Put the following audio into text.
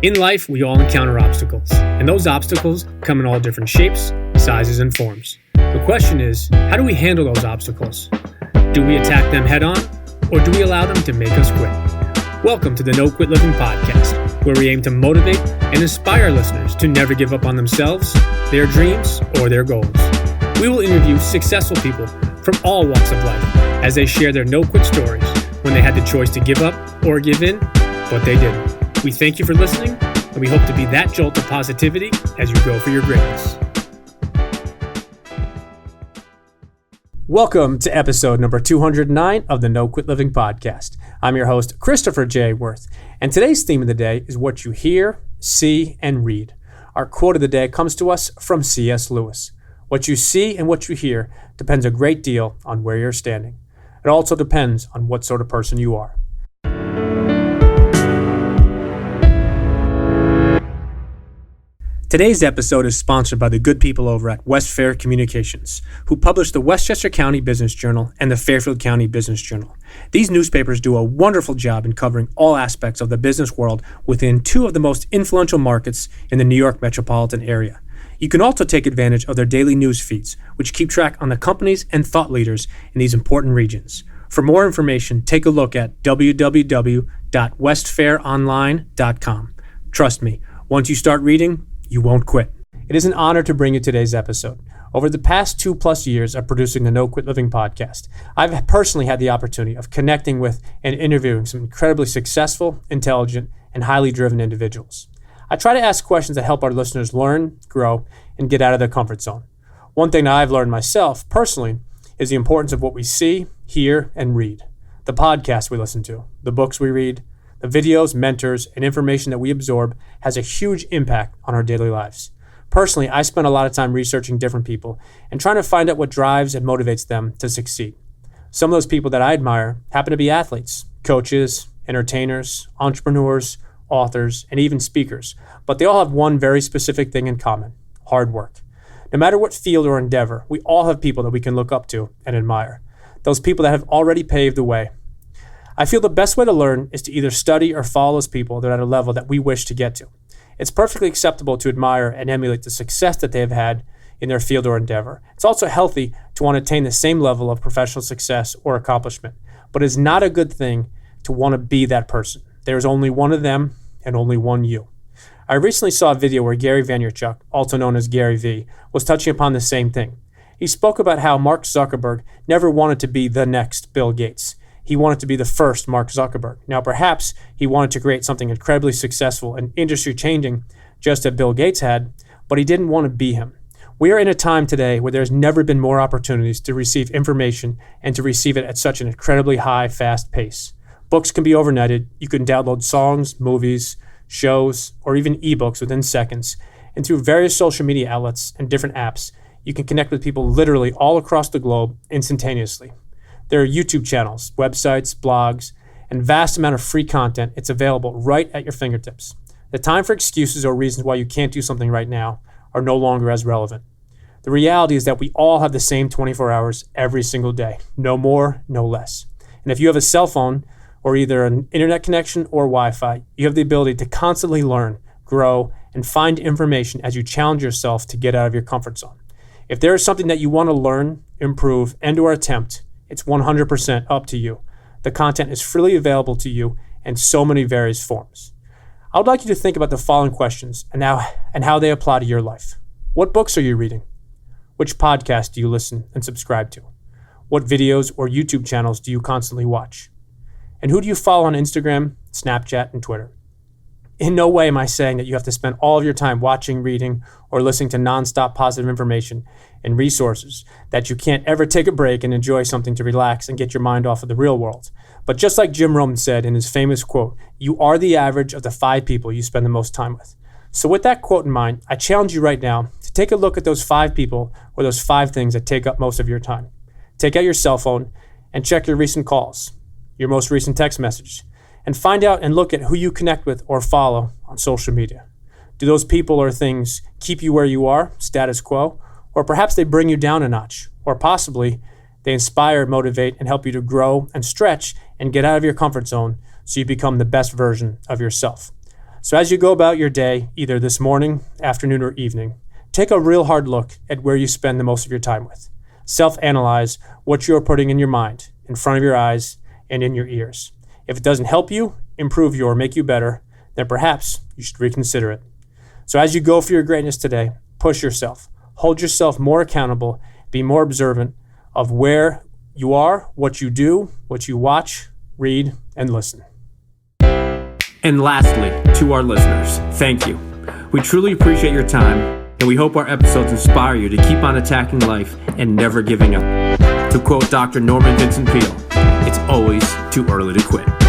In life, we all encounter obstacles, and those obstacles come in all different shapes, sizes, and forms. The question is, how do we handle those obstacles? Do we attack them head on, or do we allow them to make us quit? Welcome to the No Quit Living podcast, where we aim to motivate and inspire listeners to never give up on themselves, their dreams, or their goals. We will interview successful people from all walks of life as they share their no-quit stories when they had the choice to give up or give in, but they didn't. We thank you for listening, and we hope to be that jolt of positivity as you go for your greatness. Welcome to episode number 209 of the No Quit Living podcast. I'm your host, Christopher J. Worth, and today's theme of the day is what you hear, see, and read. Our quote of the day comes to us from C.S. Lewis. What you see and what you hear depends a great deal on where you're standing. It also depends on what sort of person you are. Today's episode is sponsored by the good people over at West Fair Communications, who publish the Westchester County Business Journal and the Fairfield County Business Journal. These newspapers do a wonderful job in covering all aspects of the business world within two of the most influential markets in the New York metropolitan area. You can also take advantage of their daily news feeds, which keep track on the companies and thought leaders in these important regions. For more information, take a look at www.westfaironline.com. Trust me, once you start reading, you won't quit. It is an honor to bring you today's episode. Over the past 2+ years of producing the No Quit Living podcast, I've personally had the opportunity of connecting with and interviewing some incredibly successful, intelligent, and highly driven individuals. I try to ask questions that help our listeners learn, grow, and get out of their comfort zone. One thing that I've learned myself, personally, is the importance of what we see, hear, and read. The podcasts we listen to, the books we read, the videos, mentors, and information that we absorb has a huge impact on our daily lives. Personally, I spend a lot of time researching different people and trying to find out what drives and motivates them to succeed. Some of those people that I admire happen to be athletes, coaches, entertainers, entrepreneurs, authors, and even speakers, but they all have one very specific thing in common: hard work. No matter what field or endeavor, we all have people that we can look up to and admire. Those people that have already paved the way. I feel the best way to learn is to either study or follow those people that are at a level that we wish to get to. It's perfectly acceptable to admire and emulate the success that they have had in their field or endeavor. It's also healthy to want to attain the same level of professional success or accomplishment, but it's not a good thing to want to be that person. There's only one of them and only one you. I recently saw a video where Gary Vaynerchuk, also known as Gary V, was touching upon the same thing. He spoke about how Mark Zuckerberg never wanted to be the next Bill Gates. He wanted to be the first Mark Zuckerberg. Now, perhaps he wanted to create something incredibly successful and industry-changing, just as Bill Gates had, but he didn't want to be him. We are in a time today where there's never been more opportunities to receive information and to receive it at such an incredibly high, fast pace. Books can be overnighted. You can download songs, movies, shows, or even ebooks within seconds. And through various social media outlets and different apps, you can connect with people literally all across the globe instantaneously. There are YouTube channels, websites, blogs, and vast amount of free content. It's available right at your fingertips. The time for excuses or reasons why you can't do something right now are no longer as relevant. The reality is that we all have the same 24 hours every single day, no more, no less. And if you have a cell phone or either an internet connection or Wi-Fi, you have the ability to constantly learn, grow, and find information as you challenge yourself to get out of your comfort zone. If there is something that you want to learn, improve, and/or attempt, it's 100% up to you. The content is freely available to you in so many various forms. I would like you to think about the following questions and how they apply to your life. What books are you reading? Which podcasts do you listen and subscribe to? What videos or YouTube channels do you constantly watch? And who do you follow on Instagram, Snapchat, and Twitter? In no way am I saying that you have to spend all of your time watching, reading, or listening to nonstop positive information and resources, that you can't ever take a break and enjoy something to relax and get your mind off of the real world. But just like Jim Rohn said in his famous quote, you are the average of the 5 people you spend the most time with. So with that quote in mind, I challenge you right now to take a look at those 5 people or those 5 things that take up most of your time. Take out your cell phone and check your recent calls, your most recent text message, and find out and look at who you connect with or follow on social media. Do those people or things keep you where you are, status quo, or perhaps they bring you down a notch, or possibly they inspire, motivate, and help you to grow and stretch and get out of your comfort zone so you become the best version of yourself? So as you go about your day, either this morning, afternoon, or evening, take a real hard look at where you spend the most of your time with. Self-analyze what you're putting in your mind, in front of your eyes, and in your ears. If it doesn't help you, improve you, or make you better, then perhaps you should reconsider it. So as you go for your greatness today, push yourself. Hold yourself more accountable. Be more observant of where you are, what you do, what you watch, read, and listen. And lastly, to our listeners, thank you. We truly appreciate your time, and we hope our episodes inspire you to keep on attacking life and never giving up. To quote Dr. Norman Vincent Peale, it's always too early to quit.